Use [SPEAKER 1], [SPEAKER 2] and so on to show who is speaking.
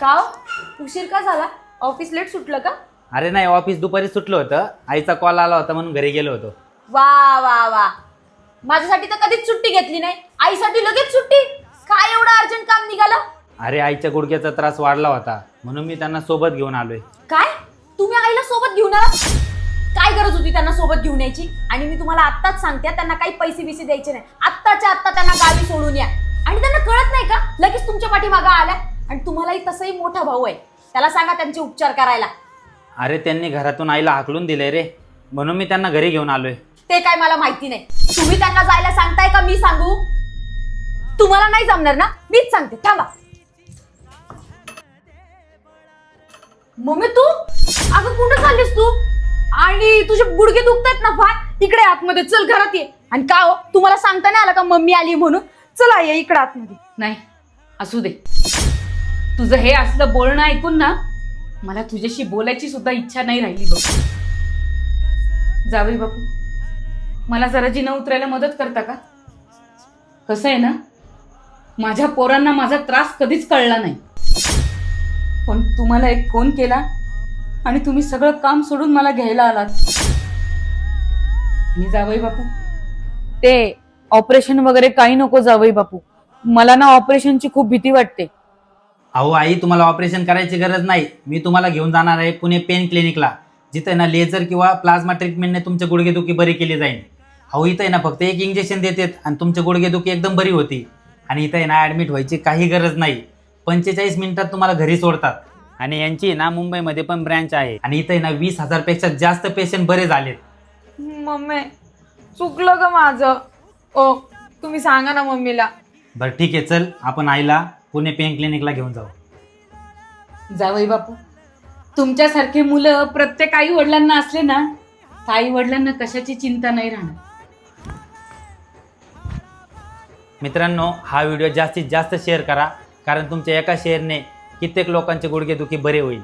[SPEAKER 1] का उशीर का झाला? ऑफिस लेट सुटलं का?
[SPEAKER 2] अरे नाही, ऑफिस दुपारी सुटलं होतं. आईचा कॉल आला होता म्हणून घरी गेलो होतो.
[SPEAKER 1] वा वा वा, माझ्यासाठी तर कधीच सुट्टी घेतली नाही, आईसाठी लगेच सुट्टी. काय एवढं अर्जंट काम निघालं?
[SPEAKER 2] अरे आईच्या गुडघ्याचा त्रास वाढला होता म्हणून मी त्यांना सोबत घेऊन आलोय.
[SPEAKER 1] काय? तुम्ही आईला सोबत घेऊन आला? काय गरज होती त्यांना सोबत घेऊन यायची? आणि मी तुम्हाला आत्ताच सांगते, त्यांना काही पैसे बिसे द्यायचे नाही. आत्ताच्या आत्ता त्यांना गावी सोडून या. आणि त्यांना कळत नाही का लगेच तुमच्या पाठीमागं आल्या? आणि तुम्हालाही तसंही मोठा भाऊ आहे, त्याला सांगा त्यांचे उपचार करायला.
[SPEAKER 2] अरे त्यांनी घरातून आईला हाकलून दिले रे, म्हणून मी त्यांना घरी घेऊन आलोय.
[SPEAKER 1] ते काय मला माहिती नाही. तुम्ही त्यांना जायला सांगताय का मी सांगू? तुम्हाला नाही जमणार ना, मीच सांगते. थांबा. मम्मी तू अगं कुठं चाललीस तू? आणि तुझे गुडघे दुखतात ना फार? इकडे आतमध्ये चल, घरात ये. आणि का हो, तुम्हाला सांगता नाही आलं का मम्मी आली म्हणून? चला ये इकडे आतमध्ये.
[SPEAKER 3] नाही, असू दे. तुझं हे असलं बोलणं ऐकून ना मला तुझ्याशी बोलायची सुद्धा इच्छा नाही राहिली बघ. जावई बापू, मला जरा जिना उतरायला मदत करता का? कसं आहे ना, माझ्या पोरांना माझा त्रास कधीच कळला नाही, पण तुम्हाला एक फोन केला आणि तुम्ही सगळं काम सोडून मला घ्यायला आलात. मी जावई बापू, ते ऑपरेशन वगैरे काही नको जावई बापू. मला ना ऑपरेशनची खूप भीती वाटते.
[SPEAKER 2] अहो आई, तुम्हाला ऑपरेशन करायची गरज नाही. मी तुम्हाला घेऊन जाणार आहे पुणे पेन क्लिनिकला, जिथे ना लेझर किंवा प्लाझ्मा ट्रीटमेंटने तुमचे गुडघेदुखी बरी केली जाईल. अहो इथं आहे ना फक्त एक इंजेक्शन देतात आणि तुमची गुडघेदुखी एकदम बरी होती. आणि इथं आहे ना ॲडमिट व्हायची काही गरज नाही. 45 मिनिटात तुम्हाला घरी सोडतात. आणि यांची ना मुंबईमध्ये पण ब्रँच आहे. आणि इथं आहे ना 20,000 पेक्षा जास्त पेशंट बरे झालेत.
[SPEAKER 1] मम्मी चुकलं ग माझं. ओ तुम्ही सांगा ना मम्मीला.
[SPEAKER 2] बरं ठीक आहे, चल आपण आईला पुणे पेन क्लिनिकला घेऊन जाऊ.
[SPEAKER 3] जावई बापू, तुमच्यासारखे मुलं प्रत्येक आई वडिलांना असले ना तर आई वडिलांना कशाची चिंता नाही राहणार.
[SPEAKER 2] मित्रांनो, हा व्हिडिओ जास्तीत जास्त शेअर करा, कारण तुमच्या एका शेअरने कित्येक लोकांचे गुडघेदुखी बरे होईल.